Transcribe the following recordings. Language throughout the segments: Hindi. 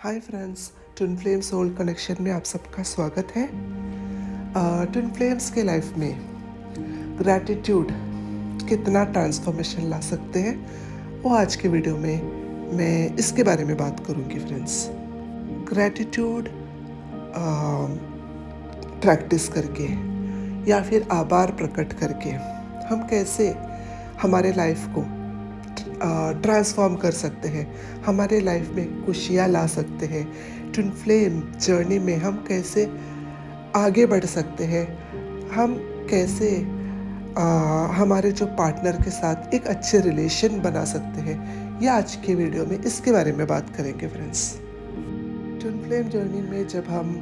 हाय friends, twin flame soul connection में आप सबका स्वागत है। ट्विन फ्लेम्स के लाइफ में ग्रैटिट्यूड कितना ट्रांसफॉर्मेशन ला सकते हैं, वो आज के वीडियो में मैं इसके बारे में बात करूंगी फ्रेंड्स। ग्रैटिट्यूड प्रैक्टिस करके या फिर आभार प्रकट करके हम कैसे हमारे लाइफ को ट्रांसफॉर्म कर सकते हैं, हमारे लाइफ में खुशियाँ ला सकते हैं। ट्विन फ्लेम जर्नी में हम कैसे आगे बढ़ सकते हैं, हम कैसे हमारे जो पार्टनर के साथ एक अच्छे रिलेशन बना सकते हैं, ये आज के वीडियो में इसके बारे में बात करेंगे फ्रेंड्स। ट्विन फ्लेम जर्नी में जब हम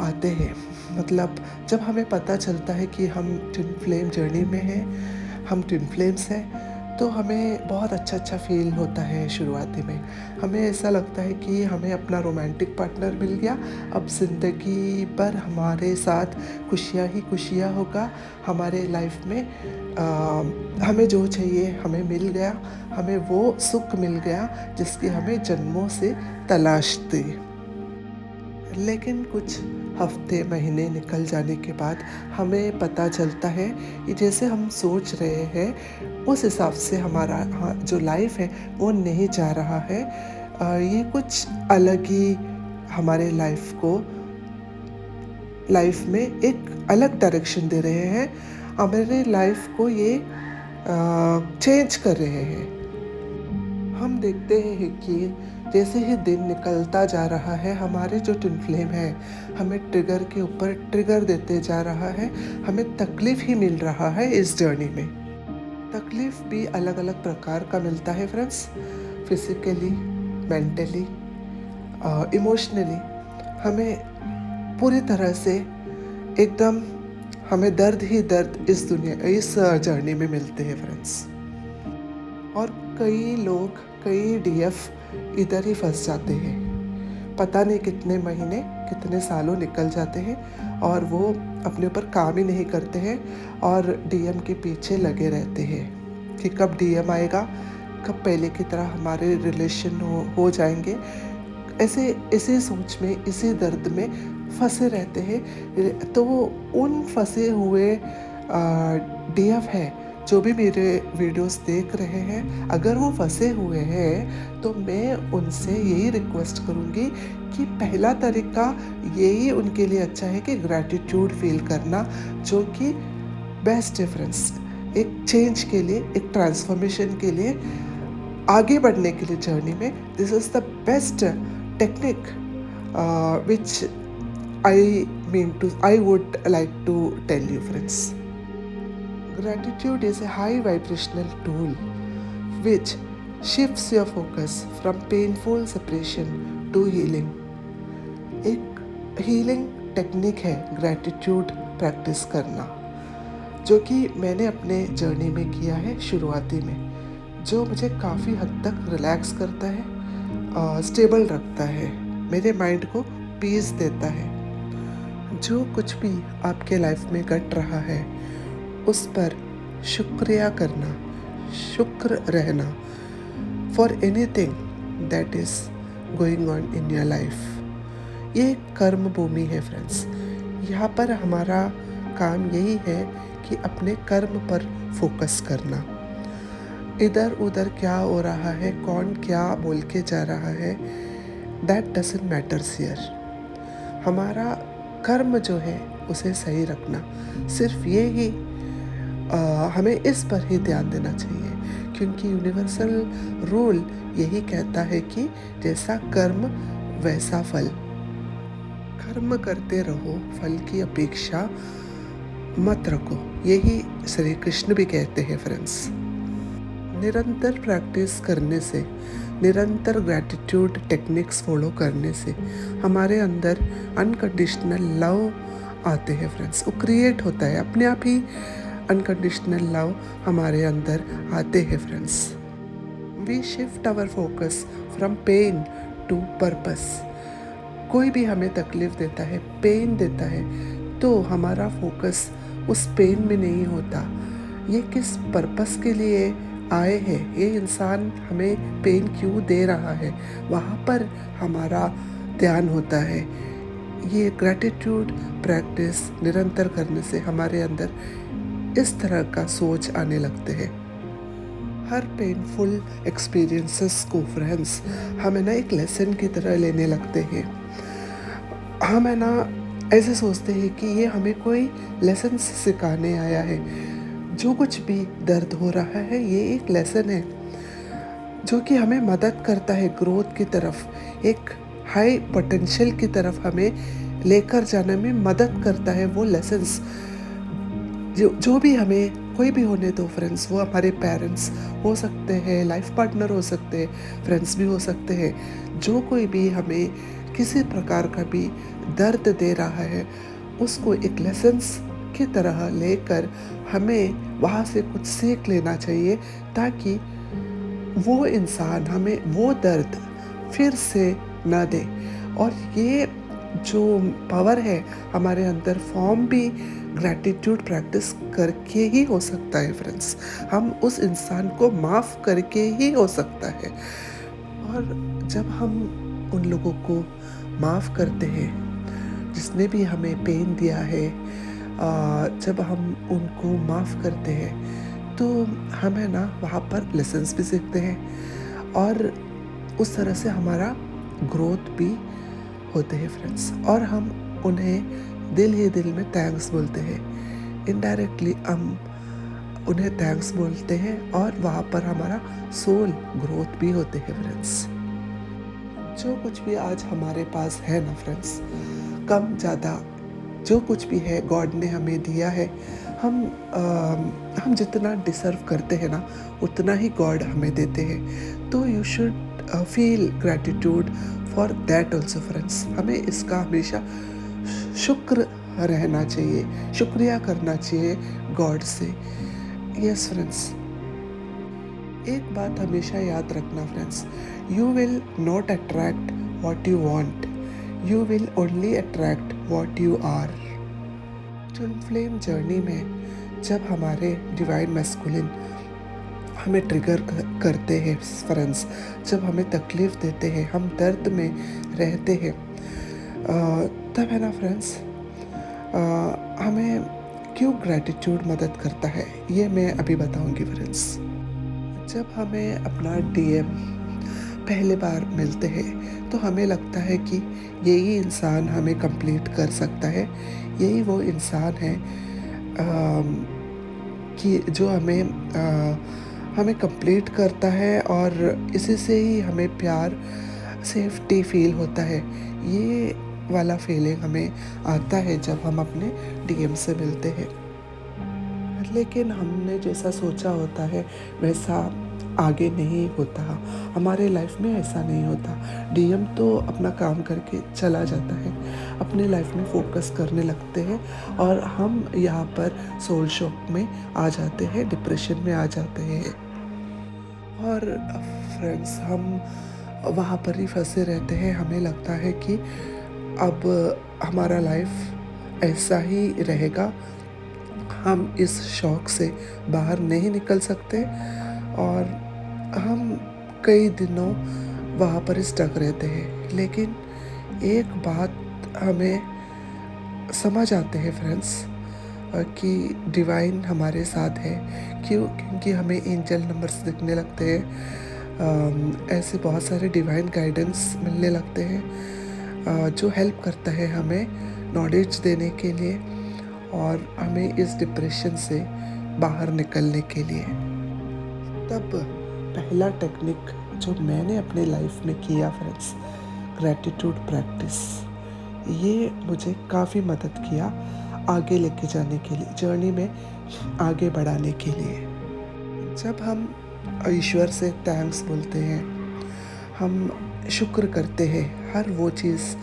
आते हैं, मतलब जब हमें पता चलता है कि हम ट्विन फ्लेम जर्नी में हैं, हम ट्विन फ्लेम्स हैं, तो हमें बहुत अच्छा फील होता है। शुरुआती में हमें ऐसा लगता है कि हमें अपना रोमांटिक पार्टनर मिल गया, अब ज़िंदगी भर हमारे साथ खुशियाँ ही खुशियाँ होगा। हमारे लाइफ में हमें जो चाहिए हमें मिल गया, हमें वो सुख मिल गया जिसकी हमें जन्मों से तलाश थी। लेकिन कुछ हफ्ते महीने निकल जाने के बाद हमें पता चलता है कि जैसे हम सोच रहे हैं उस हिसाब से हमारा जो लाइफ है वो नहीं जा रहा है। ये कुछ अलग ही हमारे लाइफ में एक अलग डायरेक्शन दे रहे हैं, हमारे लाइफ को ये चेंज कर रहे हैं। हम देखते हैं कि जैसे ही दिन निकलता जा रहा है, हमारे जो ट्विन फ्लेम है हमें ट्रिगर के ऊपर ट्रिगर देते जा रहा है, हमें तकलीफ़ ही मिल रहा है। इस जर्नी में तकलीफ़ भी अलग अलग प्रकार का मिलता है फ्रेंड्स, फिजिकली, मेंटली, इमोशनली। हमें पूरी तरह से एकदम हमें दर्द ही दर्द इस जर्नी में मिलते हैं फ्रेंड्स। और कई लोग, कई डीएफ इधर ही फंस जाते हैं। पता नहीं कितने महीने, कितने सालों निकल जाते हैं और वो अपने ऊपर काम ही नहीं करते हैं और डीएम के पीछे लगे रहते हैं कि कब डीएम आएगा, कब पहले की तरह हमारे रिलेशन हो जाएंगे। ऐसे इसी सोच में, इसी दर्द में फंसे रहते हैं। तो उन फंसे हुए डीएफ है जो भी मेरे वीडियोस देख रहे हैं, अगर वो फंसे हुए हैं तो मैं उनसे यही रिक्वेस्ट करूँगी कि पहला तरीका यही उनके लिए अच्छा है कि ग्रैटिट्यूड फील करना, जो कि बेस्ट डिफरेंस एक चेंज के लिए, एक ट्रांसफॉर्मेशन के लिए, आगे बढ़ने के लिए जर्नी में this is the best technique which I would like to tell you friends. Gratitude is a high vibrational tool which shifts your focus from painful separation to healing. एक हीलिंग टेक्निक है ग्रैटिट्यूड प्रैक्टिस करना, जो कि मैंने अपने जर्नी में किया है शुरुआती में, जो मुझे काफ़ी हद तक रिलैक्स करता है, स्टेबल रखता है, मेरे माइंड को पीस देता है। जो कुछ भी आपके लाइफ में घट रहा है उस पर शुक्रिया करना, शुक्र रहना for anything that is going on in your life. ये कर्म भूमि है फ्रेंड्स। यहाँ पर हमारा काम यही है कि अपने कर्म पर फोकस करना। इधर उधर क्या हो रहा है, कौन क्या बोल के जा रहा है, दैट डजंट मैटर्स हियर। हमारा कर्म जो है उसे सही रखना, सिर्फ ये ही हमें इस पर ही ध्यान देना चाहिए, क्योंकि यूनिवर्सल रूल यही कहता है कि जैसा कर्म वैसा फल। कर्म करते रहो, फल की अपेक्षा मत रखो, यही श्री कृष्ण भी कहते हैं फ्रेंड्स। निरंतर प्रैक्टिस करने से, निरंतर ग्रैटिट्यूड टेक्निक्स फॉलो करने से हमारे अंदर अनकंडीशनल लव आते हैं फ्रेंड्स। वो क्रिएट होता है अपने आप ही, अनकंडीशनल लव हमारे अंदर आते हैं friends. We shift our focus from pain to purpose. कोई भी हमें तकलीफ देता है, पेन देता है, तो हमारा फोकस उस पेन में नहीं होता, ये किस पर्पस के लिए आए हैं, ये इंसान हमें पेन क्यों दे रहा है, वहाँ पर हमारा ध्यान होता है। ये ग्रैटिट्यूड प्रैक्टिस निरंतर करने से हमारे अंदर इस तरह का सोच आने लगते हैं। हर पेनफुल एक्सपीरियंसेस को फ्रेंड्स हमें ना एक लेसन की तरह लेने लगते हैं। हम है ना ऐसे सोचते हैं कि ये हमें कोई लेसन सिखाने आया है। जो कुछ भी दर्द हो रहा है ये एक लेसन है जो कि हमें मदद करता है ग्रोथ की तरफ, एक हाई पोटेंशियल की तरफ हमें लेकर जाने में मदद करता है। वो लेसन्स जो भी हमें कोई भी होने दो फ्रेंड्स, वो हमारे पेरेंट्स हो सकते हैं, लाइफ पार्टनर हो सकते हैं, फ्रेंड्स भी हो सकते हैं। जो कोई भी हमें किसी प्रकार का भी दर्द दे रहा है उसको एक लेसन्स की तरह लेकर हमें वहाँ से कुछ सीख लेना चाहिए, ताकि वो इंसान हमें वो दर्द फिर से ना दे। और ये जो पावर है हमारे अंदर फॉर्म भी ग्रैटिट्यूड प्रैक्टिस करके ही हो सकता है फ्रेंड्स। हम उस इंसान को माफ़ करके ही हो सकता है। और जब हम उन लोगों को माफ़ करते हैं जिसने भी हमें पेन दिया है, जब हम उनको माफ़ करते हैं तो हमें ना वहाँ पर लेसन्स भी सीखते हैं और उस तरह से हमारा ग्रोथ भी होते हैं फ्रेंड्स। और हम उन्हें दिल ही दिल में थैंक्स बोलते हैं, इनडायरेक्टली हम उन्हें थैंक्स बोलते हैं और वहाँ पर हमारा सोल ग्रोथ भी होते हैं फ्रेंड्स। जो कुछ भी आज हमारे पास है ना फ्रेंड्स, कम ज़्यादा जो कुछ भी है गॉड ने हमें दिया है, हम जितना डिज़र्व करते हैं ना उतना ही गॉड हमें देते हैं। तो you should feel gratitude for that also friends. हमें इसका हमेशा शुक्र रहना चाहिए, शुक्रिया करना चाहिए गॉड से। यस फ्रेंड्स, एक बात हमेशा याद रखना friends, you will not attract what you want, you will only attract what you are. Twin flame journey में जब हमारे डिवाइन मैस्कुलिन हमें ट्रिगर करते हैं फ्रेंड्स, जब हमें तकलीफ़ देते हैं, हम दर्द में रहते हैं, तब है ना फ्रेंड्स हमें क्यों ग्रैटिट्यूड मदद करता है ये मैं अभी बताऊंगी फ्रेंड्स। जब हमें अपना डीएम पहले बार मिलते हैं तो हमें लगता है कि यही इंसान हमें कंप्लीट कर सकता है, यही वो इंसान है कि जो हमें कंप्लीट करता है और इसी से ही हमें प्यार सेफ्टी फील होता है। ये वाला फीलिंग हमें आता है जब हम अपने डीएम से मिलते हैं। लेकिन हमने जैसा सोचा होता है वैसा आगे नहीं होता, हमारे लाइफ में ऐसा नहीं होता। डीएम तो अपना काम करके चला जाता है, अपनी लाइफ में फोकस करने लगते हैं और हम यहाँ पर सोल शॉक में आ जाते हैं, डिप्रेशन में आ जाते हैं और फ्रेंड्स हम वहाँ पर ही फंसे रहते हैं। हमें लगता है कि अब हमारा लाइफ ऐसा ही रहेगा, हम इस शौक से बाहर नहीं निकल सकते और हम कई दिनों वहाँ पर स्टक रहते हैं। लेकिन एक बात हमें समझ आते हैं फ्रेंड्स कि डिवाइन हमारे साथ है, क्योंकि हमें एंजल नंबर्स दिखने लगते हैं, ऐसे बहुत सारे डिवाइन गाइडेंस मिलने लगते हैं जो हेल्प करता है हमें नॉलेज देने के लिए और हमें इस डिप्रेशन से बाहर निकलने के लिए। तब पहला टेक्निक जो मैंने अपने लाइफ में किया फ्रेंड्स, ग्रैटिट्यूड प्रैक्टिस, ये मुझे काफ़ी मदद किया आगे लेके जाने के लिए, जर्नी में आगे बढ़ाने के लिए। जब हम ईश्वर से थैंक्स बोलते हैं, हम शुक्र करते हैं हर वो चीज़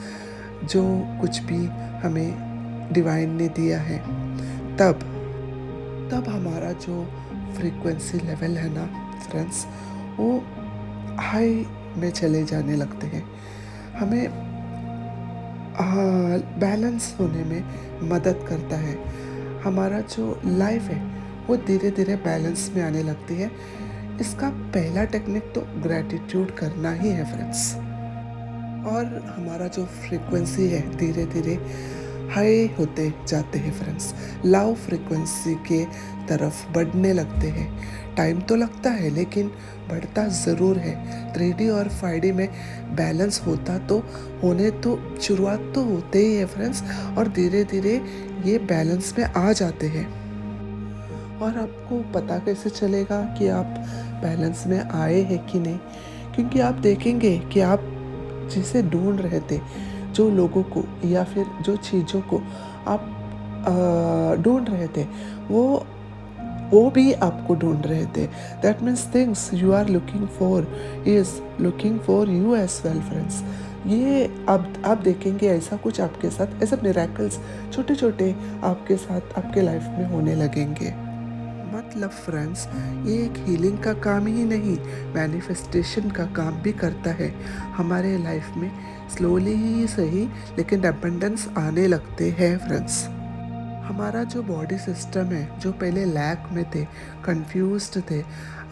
जो कुछ भी हमें डिवाइन ने दिया है, तब हमारा जो फ्रीक्वेंसी लेवल है ना फ्रेंड्स, वो हाई में चले जाने लगते हैं, हमें बैलेंस होने में मदद करता है। हमारा जो लाइफ है वो धीरे धीरे बैलेंस में आने लगती है, इसका पहला टेक्निक तो ग्रैटिट्यूड करना ही है फ्रेंड्स। और हमारा जो फ्रीक्वेंसी है धीरे धीरे हाई होते जाते हैं फ्रेंड्स, लव फ्रीक्वेंसी के तरफ बढ़ने लगते हैं। टाइम तो लगता है लेकिन बढ़ता ज़रूर है। 3D और 5D में बैलेंस होता तो होने तो शुरुआत तो होते ही है फ्रेंड्स, और धीरे धीरे ये बैलेंस में आ जाते हैं। और आपको पता कैसे चलेगा कि आप बैलेंस में आए हैं कि नहीं? क्योंकि आप देखेंगे कि आप जिसे ढूंढ रहे थे, जो लोगों को या फिर जो चीज़ों को आप ढूंढ रहे थे, वो भी आपको ढूंढ रहे थे। That means things you are looking for is looking for you as well friends. ये अब आप देखेंगे ऐसा कुछ आपके साथ, ऐसे मिरेकल्स छोटे छोटे आपके साथ आपके लाइफ में होने लगेंगे। मतलब फ्रेंड्स, ये एक हीलिंग का काम ही नहीं, मैनिफेस्टेशन का काम भी करता है। हमारे लाइफ में स्लोली ही सही लेकिन अबंडेंस आने लगते हैं फ्रेंड्स। हमारा जो बॉडी सिस्टम है, जो पहले लैक में थे, कंफ्यूज्ड थे,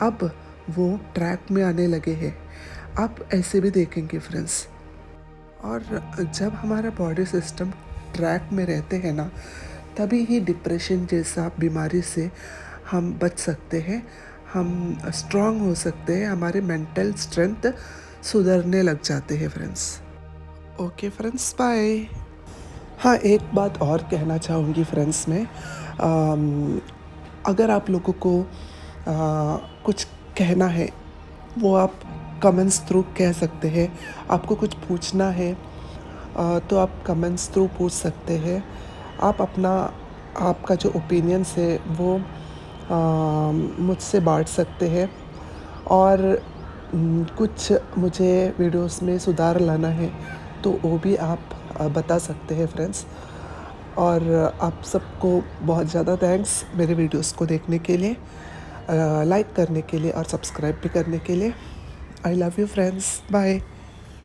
अब वो ट्रैक में आने लगे हैं। आप ऐसे भी देखेंगे फ्रेंड्स। और जब हमारा बॉडी सिस्टम ट्रैक में रहते हैं ना, तभी ही डिप्रेशन जैसा बीमारी से हम बच सकते हैं, हम स्ट्रांग हो सकते हैं, हमारे मेंटल स्ट्रेंथ सुधरने लग जाते हैं फ्रेंड्स। Okay friends, bye. हाँ, एक बात और कहना चाहूँगी फ्रेंड्स मैं, अगर आप लोगों को कुछ कहना है, वो आप कमेंट्स थ्रू कह सकते हैं। आपको कुछ पूछना है तो आप कमेंट्स थ्रू पूछ सकते हैं। आप अपना आपका जो ओपिनियंस है वो मुझसे बांट सकते हैं। और कुछ मुझे वीडियोस में सुधार लाना है तो वो भी आप बता सकते हैं फ्रेंड्स। और आप सबको बहुत ज़्यादा थैंक्स मेरे वीडियोस को देखने के लिए, लाइक करने के लिए और सब्सक्राइब भी करने के लिए। I love you friends, bye.